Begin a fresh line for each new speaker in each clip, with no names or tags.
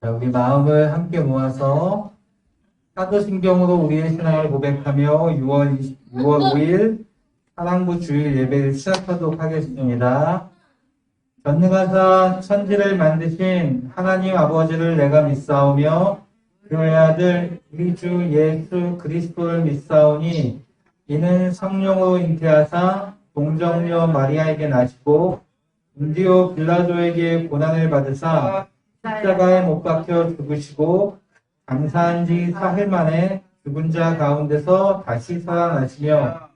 자, 우리 마음을 함께 모아서 사도신경으로 우리의 신앙을 고백하며 6월 5일 사랑부 주일 예배를 시작하도록 하겠습니다. 전능하사 천지를 만드신 하나님 아버지를 내가 믿사오며 그의 아들 우리 주 예수 그리스도를 믿사오니 이는 성령으로 잉태하사 동정녀 마리아에게 나시고 본디오 빌라도에게 고난을 받으사 십자가에 못 박혀 죽으시고 장사한 지 사흘 만에 죽은 자 가운데서 다시 살아나시며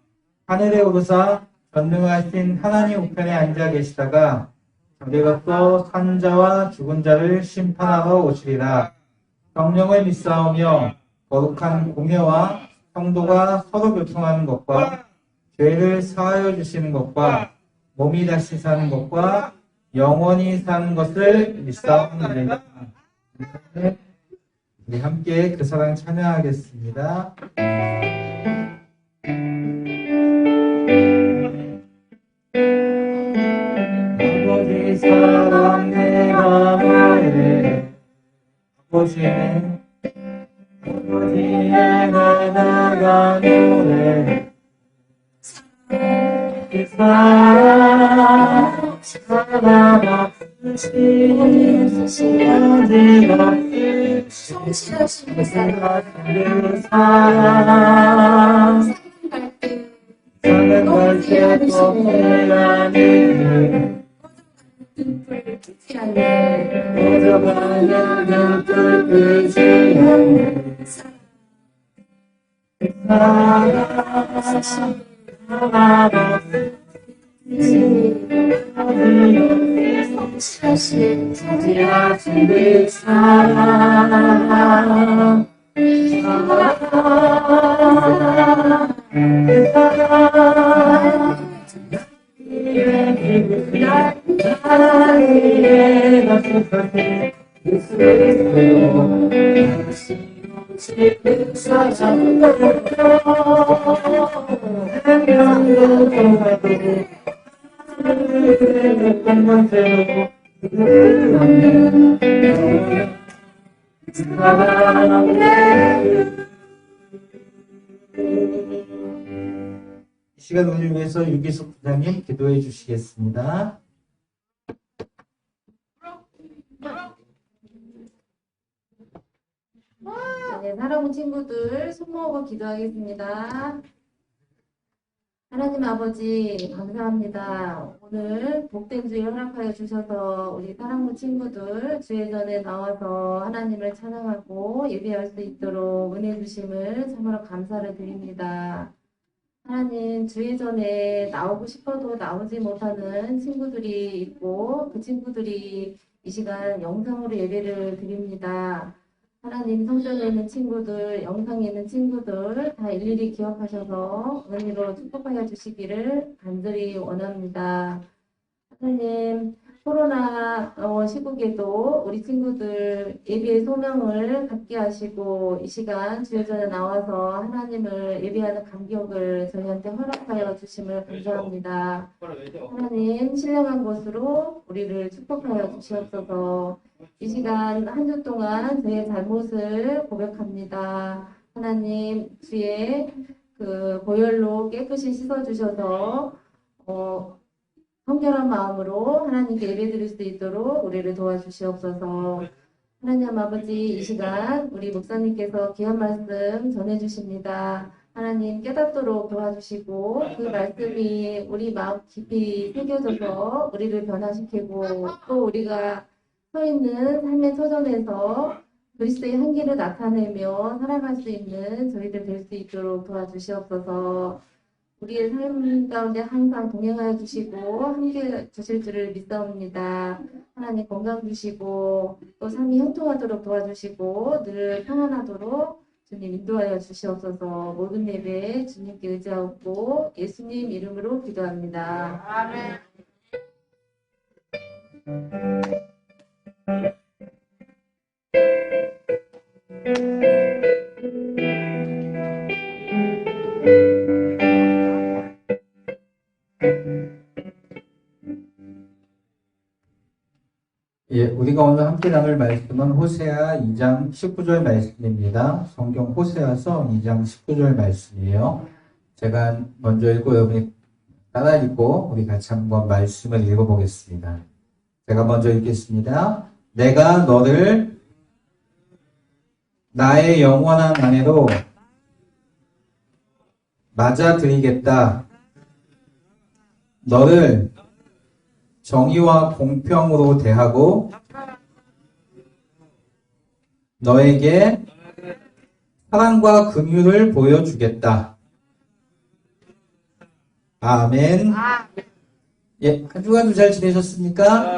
하늘에 오르사 전능하신 하나님 우편에 앉아 계시다가 저리로서 산 자와 죽은 자를 심판하러 오시리라. 성령을 믿사오며 거룩한 공예와 성도가 서로 교통하는 것과 죄를 사하여 주시는 것과 몸이 다시 사는 것과 영원히 사는 것을 믿사옵나이다. 우리 함께 그 사랑 찬양하겠습니다. 아버지 사랑 내 마음에 아버지의 내가 노래 사랑 없으신 어디가 그 사랑 사는 것이 없으라니 모두가는 불빛이 사실 지하신 그 사랑 이 시간 오늘 위해서 유기숙 부장님 기도해 주시겠습니다.
네, 사랑하는 친구들 손 모으고 기도하겠습니다. 하나님 아버지 감사합니다. 오늘 복된 주일 허락하여 주셔서 우리 사랑하는 친구들 주의 전에 나와서 하나님을 찬양하고 예배할 수 있도록 은혜 주심을 참으로 감사를 드립니다. 하나님 주의 전에 나오고 싶어도 나오지 못하는 친구들이 있고 그 친구들이 이 시간 영상으로 예배를 드립니다. 하나님 성전에 있는 친구들, 영상에 있는 친구들 다 일일이 기억하셔서 은혜로 축복하여 주시기를 간절히 원합니다. 하나님 코로나 시국에도 우리 친구들 예배의 소명을 갖게 하시고 이 시간 주의 전에 나와서 하나님을 예배하는 감격을 저희한테 허락하여 주심을 감사합니다. 하나님 신령한 곳으로 우리를 축복하여 주시옵소서. 이 시간 한 주 동안 저의 잘못을 고백합니다. 하나님 주의 그 보혈로 깨끗이 씻어주셔서 성결한 마음으로 하나님께 예배드릴 수 있도록 우리를 도와주시옵소서. 하나님 아버지 이 시간 우리 목사님께서 귀한 말씀 전해주십니다. 하나님 깨닫도록 도와주시고 그 말씀이 우리 마음 깊이 새겨져서 우리를 변화시키고 또 우리가 서 있는 삶의 터전에서 그리스도의 향기를 나타내며 살아갈 수 있는 저희들 될 수 있도록 도와주시옵소서. 우리의 삶 가운데 항상 동행하여 주시고 함께 주실 줄을 믿사옵니다. 하나님 건강 주시고 또 삶이 형통하도록 도와주시고 늘 평안하도록 주님 인도하여 주시옵소서. 모든 예배 주님께 의지하고 예수님 이름으로 기도합니다. 아멘.
예, 우리가 오늘 함께 나눌 말씀은 호세아 2장 19절 말씀입니다. 성경 호세아서 2장 19절 말씀이에요. 제가 먼저 읽고 여러분이 따라 읽고 우리 같이 한번 말씀을 읽어보겠습니다. 제가 먼저 읽겠습니다. 내가 너를 나의 영원한 아내로 맞아들이겠다. 너를 정의와 공평으로 대하고 너에게 사랑과 긍휼을 보여주겠다. 아멘. 예, 한 주간도 잘 지내셨습니까?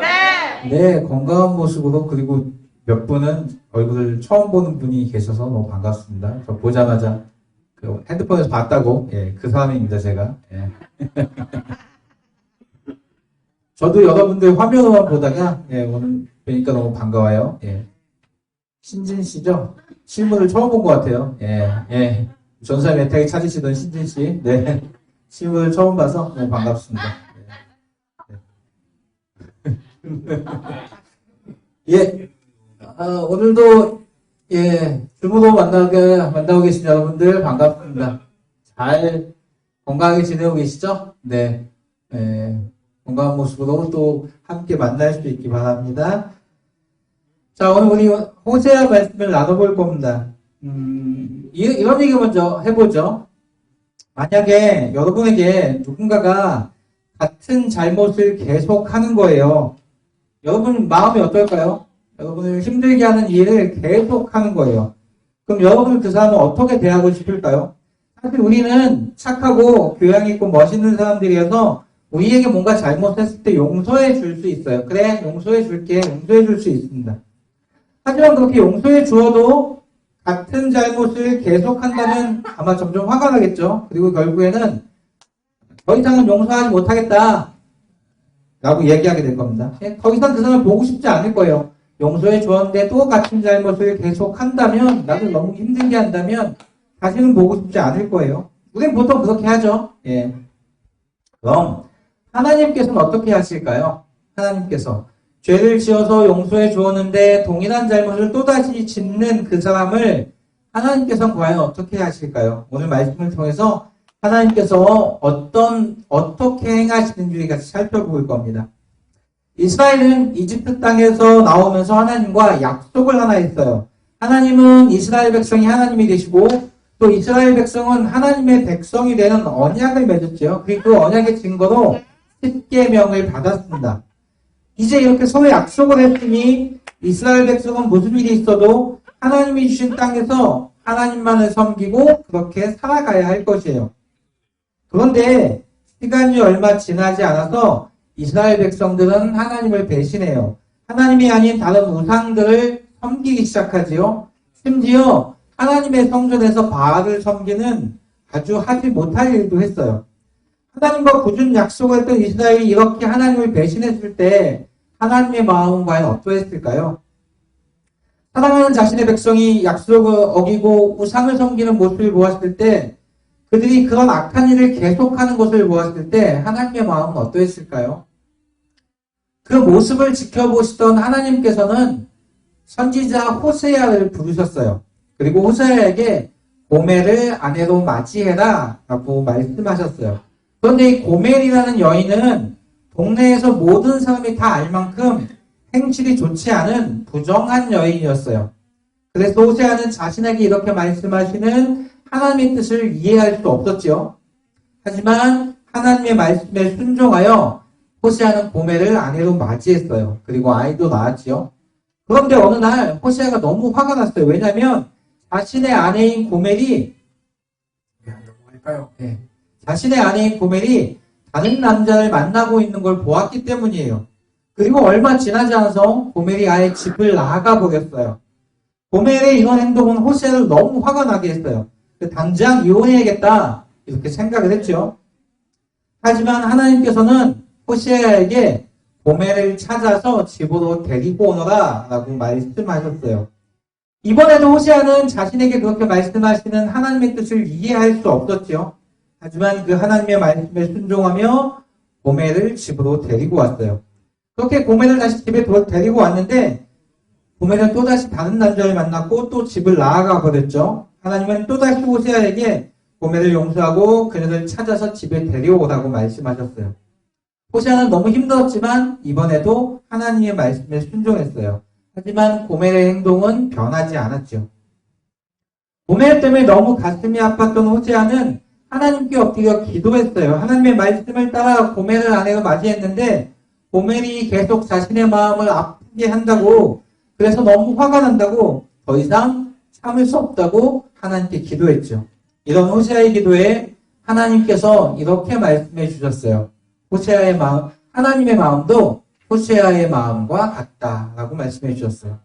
네, 건강한 모습으로, 그리고 몇 분은 얼굴을 처음 보는 분이 계셔서 너무 반갑습니다. 저 보자마자 그 핸드폰에서 봤다고, 예, 그 사람입니다, 제가. 예. 저도 여러분들 화면으로만 보다가, 예, 오늘 뵈니까 너무 반가워요. 예. 신진 씨죠? 실물을 처음 본 것 같아요. 예, 예. 전사 메타에 찾으시던 신진 씨. 네. 실물을 처음 봐서 너무 반갑습니다. 예. 오늘도, 예, 줌으로 만나고 계신 여러분들 반갑습니다. 잘 건강하게 지내고 계시죠? 네. 예, 건강한 모습으로 또 함께 만날 수 있기 바랍니다. 자, 오늘 우리 호세아 말씀을 나눠볼 겁니다. 이런 얘기 먼저 해보죠. 만약에 여러분에게 누군가가 같은 잘못을 계속 하는 거예요. 여러분 마음이 어떨까요? 여러분을 힘들게 하는 일을 계속 하는 거예요. 그럼 여러분 그 사람은 어떻게 대하고 싶을까요? 사실 우리는 착하고 교양 있고 멋있는 사람들이어서 우리에게 뭔가 잘못했을 때 용서해 줄 수 있어요. 그래, 용서해 줄게. 용서해 줄 수 있습니다. 하지만 그렇게 용서해 주어도 같은 잘못을 계속한다면 아마 점점 화가 나겠죠. 그리고 결국에는 더 이상은 용서하지 못하겠다 라고 얘기하게 될 겁니다. 더 이상 그 사람을 보고 싶지 않을 거예요. 용서해 주었는데 또 같은 잘못을 계속한다면, 나를 너무 힘들게 한다면 다시는 보고 싶지 않을 거예요. 우리는 보통 그렇게 하죠. 예. 그럼 하나님께서는 어떻게 하실까요? 하나님께서 죄를 지어서 용서해 주었는데 동일한 잘못을 또다시 짓는 그 사람을 하나님께서는 과연 어떻게 하실까요? 오늘 말씀을 통해서 하나님께서 어떻게 행하시는지 같이 살펴볼 겁니다. 이스라엘은 이집트 땅에서 나오면서 하나님과 약속을 하나 했어요. 하나님은 이스라엘 백성이 하나님이 되시고 또 이스라엘 백성은 하나님의 백성이 되는 언약을 맺었죠. 그리고 그 언약의 증거로 십계명을 받았습니다. 이제 이렇게 서로 약속을 했으니 이스라엘 백성은 무슨 일이 있어도 하나님이 주신 땅에서 하나님만을 섬기고 그렇게 살아가야 할 것이에요. 그런데 시간이 얼마 지나지 않아서 이스라엘 백성들은 하나님을 배신해요. 하나님이 아닌 다른 우상들을 섬기기 시작하지요. 심지어 하나님의 성전에서 바알을 섬기는 아주 하지 못할 일도 했어요. 하나님과 굳은 약속을 했던 이스라엘이 이렇게 하나님을 배신했을 때 하나님의 마음은 과연 어떠했을까요? 사랑하는 자신의 백성이 약속을 어기고 우상을 섬기는 모습을 보았을 때, 그들이 그런 악한 일을 계속하는 것을 보았을 때 하나님의 마음은 어떠했을까요? 그 모습을 지켜보시던 하나님께서는 선지자 호세아를 부르셨어요. 그리고 호세아에게 고멜을 아내로 맞이해라 라고 말씀하셨어요. 그런데 이 고멜이라는 여인은 동네에서 모든 사람이 다 알 만큼 행실이 좋지 않은 부정한 여인이었어요. 그래서 호세아는 자신에게 이렇게 말씀하시는 하나님의 뜻을 이해할 수 없었지요. 하지만 하나님의 말씀에 순종하여 호세아는 고멜을 아내로 맞이했어요. 그리고 아이도 낳았지요. 그런데 어느 날 호세아가 너무 화가 났어요. 왜냐하면 자신의 아내인 고멜이 자신의 아내인 고멜이 다른 남자를 만나고 있는 걸 보았기 때문이에요. 그리고 얼마 지나지 않아서 고멜이 아예 집을 나가 버렸어요. 고멜의 이런 행동은 호세아를 너무 화가 나게 했어요. 당장 이혼해야겠다 이렇게 생각을 했죠. 하지만 하나님께서는 호세아에게 고멜을 찾아서 집으로 데리고 오너라 라고 말씀하셨어요. 이번에도 호세아는 자신에게 그렇게 말씀하시는 하나님의 뜻을 이해할 수 없었죠. 하지만 그 하나님의 말씀에 순종하며 고멜을 집으로 데리고 왔어요. 그렇게 고멜을 다시 집에 데리고 왔는데 고멜은 또다시 다른 남자를 만났고 또 집을 나아가 버렸죠. 하나님은 또다시 호세아에게 고멜을 용서하고 그녀를 찾아서 집에 데려오라고 말씀하셨어요. 호세아는 너무 힘들었지만 이번에도 하나님의 말씀에 순종했어요. 하지만 고멜의 행동은 변하지 않았죠. 고멜 때문에 너무 가슴이 아팠던 호세아는 하나님께 엎드려 기도했어요. 하나님의 말씀을 따라 고멜을 아내가 맞이했는데 고멜이 계속 자신의 마음을 아프게 한다고, 그래서 너무 화가 난다고, 더 이상 참을 수 없다고 하나님께 기도했죠. 이런 호세아의 기도에 하나님께서 이렇게 말씀해 주셨어요. 호세아의 마음, 하나님의 마음도 호세아의 마음과 같다라고 말씀해 주셨어요.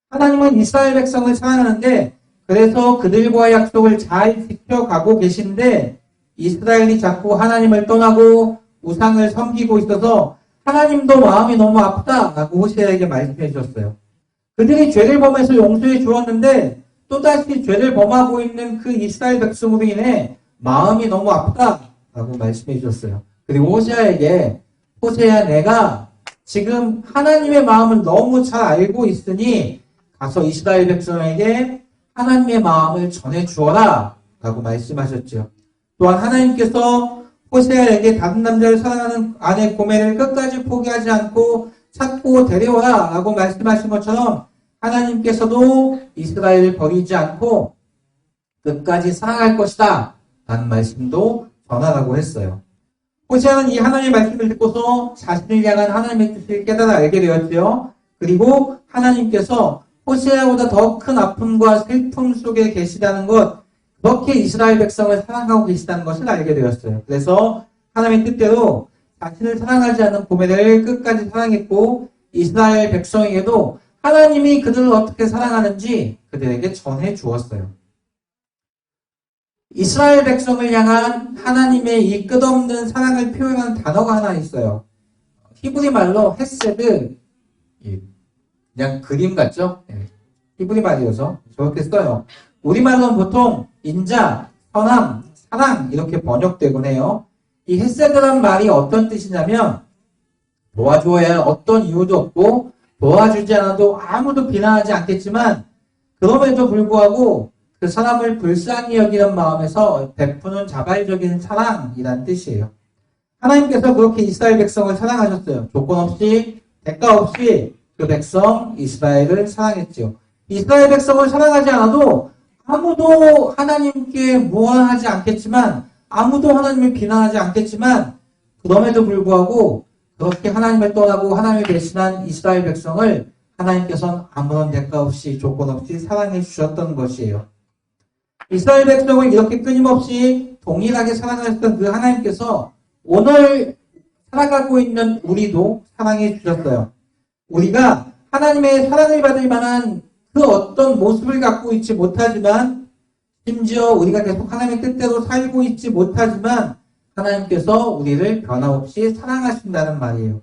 하나님은 이스라엘 백성을 사랑하는데 그래서 그들과의 약속을 잘 지켜가고 계신데 이스라엘이 자꾸 하나님을 떠나고 우상을 섬기고 있어서 하나님도 마음이 너무 아프다라고 호세아에게 말씀해 주셨어요. 그들이 죄를 범해서 용서해 주었는데 또다시 죄를 범하고 있는 그 이스라엘 백성으로 인해 마음이 너무 아프다라고 말씀해 주셨어요. 그리고 호세아에게 호세아, 내가 지금 하나님의 마음을 너무 잘 알고 있으니 가서 이스라엘 백성에게 하나님의 마음을 전해 주어라 라고 말씀하셨죠. 또한 하나님께서 호세아에게 다른 남자를 사랑하는 아내 고멜을 끝까지 포기하지 않고 찾고 데려오라 라고 말씀하신 것처럼 하나님께서도 이스라엘을 버리지 않고 끝까지 사랑할 것이다 라는 말씀도 전하라고 했어요. 호세아는 이 하나님의 말씀을 듣고서 자신을 향한 하나님의 뜻을 깨달아 알게 되었죠. 그리고 하나님께서 호세아보다 더 큰 아픔과 슬픔 속에 계시다는 것, 그렇게 이스라엘 백성을 사랑하고 계시다는 것을 알게 되었어요. 그래서 하나님의 뜻대로 자신을 사랑하지 않는 고멜을 끝까지 사랑했고 이스라엘 백성에게도 하나님이 그들을 어떻게 사랑하는지 그들에게 전해 주었어요. 이스라엘 백성을 향한 하나님의 이 끝없는 사랑을 표현하는 단어가 하나 있어요. 히브리 말로 헤세드, 그냥 그림 같죠? 히브리 말이어서 저렇게 써요. 우리말로는 보통 인자, 선함, 사랑 이렇게 번역되곤 해요. 이 헤세드란 말이 어떤 뜻이냐면 도와줘야 할 어떤 이유도 없고 도와주지 않아도 아무도 비난하지 않겠지만 그럼에도 불구하고 그 사람을 불쌍히 여기는 마음에서 베푸는 자발적인 사랑이란 뜻이에요. 하나님께서 그렇게 이스라엘 백성을 사랑하셨어요. 조건 없이, 대가 없이 그 백성 이스라엘을 사랑했죠. 이스라엘 백성을 사랑하지 않아도 아무도 하나님께 무언하지 않겠지만, 아무도 하나님을 비난하지 않겠지만, 그럼에도 불구하고 그렇게 하나님을 떠나고 하나님을 배신한 이스라엘 백성을 하나님께서는 아무런 대가 없이 조건 없이 사랑해 주셨던 것이에요. 이스라엘 백성을 이렇게 끊임없이 동일하게 사랑하셨던 그 하나님께서 오늘 살아가고 있는 우리도 사랑해 주셨어요. 우리가 하나님의 사랑을 받을 만한 그 어떤 모습을 갖고 있지 못하지만, 심지어 우리가 계속 하나님의 뜻대로 살고 있지 못하지만 하나님께서 우리를 변함없이 사랑하신다는 말이에요.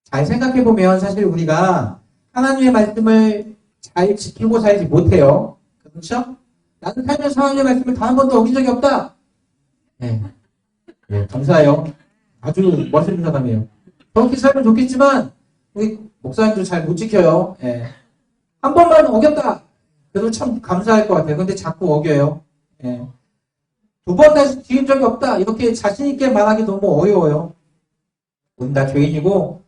잘 생각해보면 사실 우리가 하나님의 말씀을 잘 지키고 살지 못해요. 그렇죠? 나는 살면서 하나님의 말씀을 단 한 번도 어긴 적이 없다. 네, 감사해요. 아주 멋있는 사람이에요. 그렇게 살면 좋겠지만 우리 목사님도 잘 못 지켜요. 한 번만 어겼다. 그래도 참 감사할 것 같아요. 근데 자꾸 어겨요. 두 번 다시 뒤인 적이 없다. 이렇게 자신있게 말하기 너무 어려워요. 우린 다 죄인이고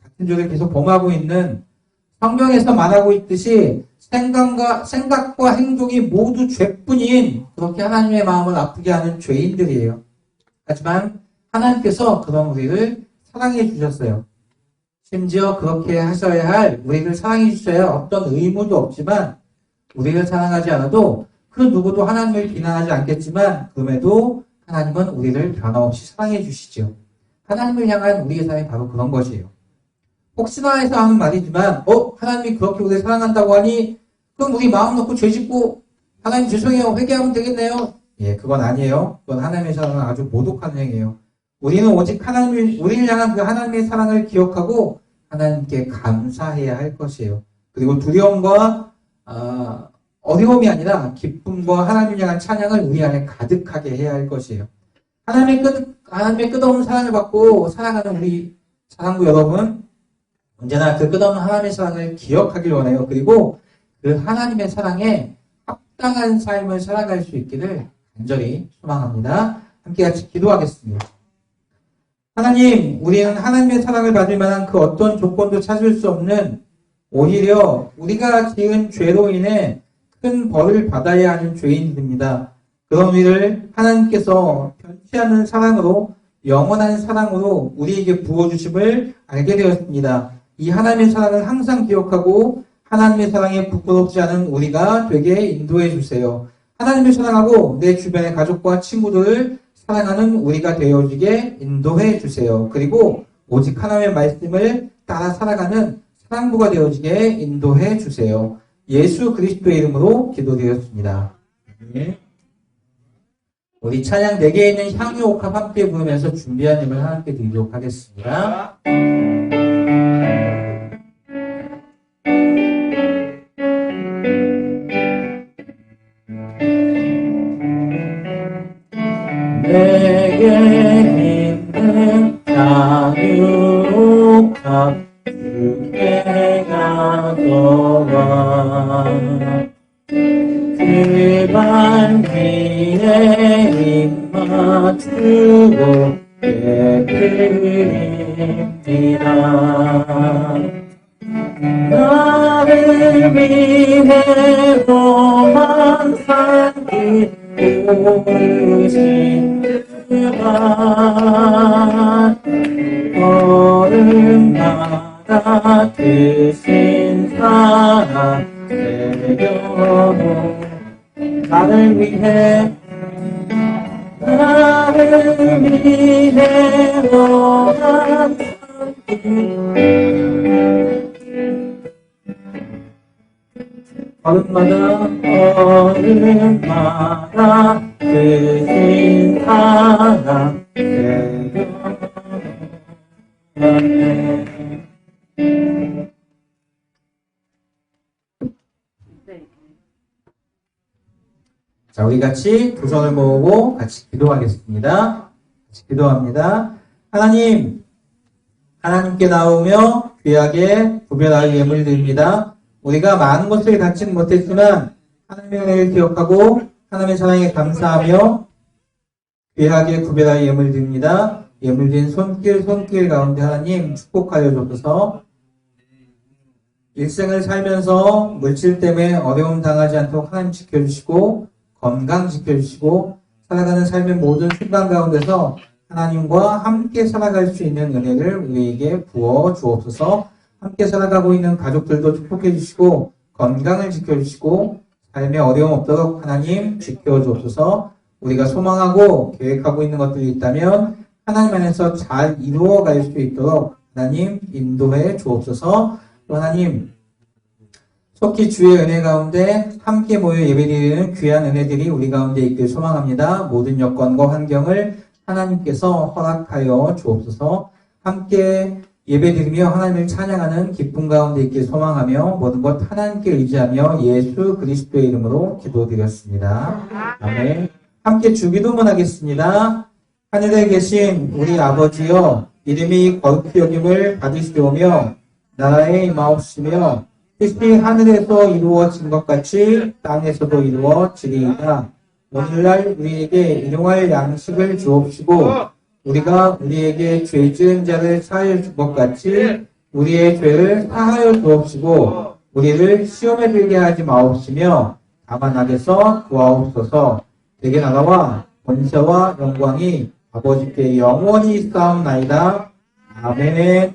같은 죄를 계속 범하고 있는, 성경에서 말하고 있듯이 생각과 행동이 모두 죄뿐인 그렇게 하나님의 마음을 아프게 하는 죄인들이에요. 하지만 하나님께서 그런 우리를 사랑해 주셨어요. 심지어 그렇게 하셔야 할, 우리를 사랑해 주셔야 어떤 의무도 없지만 우리를 사랑하지 않아도 그 누구도 하나님을 비난하지 않겠지만 그럼에도 하나님은 우리를 변함없이 사랑해 주시죠. 하나님을 향한 우리의 사랑이 바로 그런 것이에요. 혹시나 해서 하는 말이지만 하나님이 그렇게 우리를 사랑한다고 하니 그럼 우리 마음 놓고 죄 짓고 하나님 죄송해요 회개하면 되겠네요. 그건 아니에요. 그건 하나님의 사랑은 아주 모독한 행위예요. 우리는 오직 우리를 향한 그 하나님의 사랑을 기억하고 하나님께 감사해야 할 것이에요. 그리고 두려움과 어려움이 아니라 기쁨과 하나님을 향한 찬양을 우리 안에 가득하게 해야 할 것이에요. 하나님의 끝없는 사랑을 받고 살아가는 우리 사랑부 여러분, 언제나 그 끝없는 하나님의 사랑을 기억하길 원해요. 그리고 그 하나님의 사랑에 합당한 삶을 살아갈 수 있기를 간절히 소망합니다. 함께 같이 기도하겠습니다. 하나님, 우리는 하나님의 사랑을 받을 만한 그 어떤 조건도 찾을 수 없는, 오히려 우리가 지은 죄로 인해 큰 벌을 받아야 하는 죄인입니다. 그런 우리를 하나님께서 변치 않는 사랑으로, 영원한 사랑으로 우리에게 부어주심을 알게 되었습니다. 이 하나님의 사랑을 항상 기억하고 하나님의 사랑에 부끄럽지 않은 우리가 되게 인도해 주세요. 하나님을 사랑하고 내 주변의 가족과 친구들을 사랑하는 우리가 되어지게 인도해 주세요. 그리고 오직 하나님의 말씀을 따라 살아가는 사랑부가 되어지게 인도해 주세요. 예수 그리스도의 이름으로 기도드렸습니다. 우리 찬양 4개에 있는 향유 옥합 함께 부르면서 준비한 힘을 함께 드리도록 하겠습니다. 내게 있는 향유 옥합 주께 가져와 그 반기에 입 맞추고 예드립니다. 나를 위해 험한 산길 오르신 그만 걸음마다 크신 사랑 내려 나를 위해 험한 걸음마다 크신 사랑 내려 자, 우리 같이 두 손을 모으고 같이 기도하겠습니다. 같이 기도합니다. 하나님, 하나님께 나오며 귀하게 구별할 예물을 드립니다. 우리가 많은 것을 갖지는 못했지만 하나님의 은혜를 기억하고 하나님의 사랑에 감사하며 귀하게 구별할 예물을 드립니다. 예물 드린 손길 가운데 하나님 축복하여 주옵소서. 일생을 살면서 물질 때문에 어려움 당하지 않도록 하나님 지켜주시고 건강 지켜주시고 살아가는 삶의 모든 순간 가운데서 하나님과 함께 살아갈 수 있는 은혜를 우리에게 부어 주옵소서. 함께 살아가고 있는 가족들도 축복해 주시고 건강을 지켜주시고 삶에 어려움 없도록 하나님 지켜주옵소서. 우리가 소망하고 계획하고 있는 것들이 있다면 하나님 안에서 잘 이루어갈 수 있도록 하나님 인도해 주옵소서. 또 하나님 속히 주의 은혜 가운데 함께 모여 예배드리는 귀한 은혜들이 우리 가운데 있길 소망합니다. 모든 여건과 환경을 하나님께서 허락하여 주옵소서. 함께 예배드리며 하나님을 찬양하는 기쁨 가운데 있길 소망하며 모든 것 하나님께 의지하며 예수 그리스도의 이름으로 기도드렸습니다. 아멘. 함께 주기도문 하겠습니다. 하늘에 계신 우리 아버지여, 이름이 거룩히 여김을 받으시오며 나라의 임하옵시며 뜻이 하늘에서 이루어진 것 같이 땅에서도 이루어지리이다. 오늘날 우리에게 일용할 양식을 주옵시고 우리가 우리에게 죄 지은 자를 사하여 준 것 같이 우리의 죄를 사하여 주옵시고 우리를 시험에 들게 하지 마옵시며 다만 악에서 구하옵소서. 내게 나라와 권세와 영광이 아버지께 영원히 있사옵나이다. 아멘.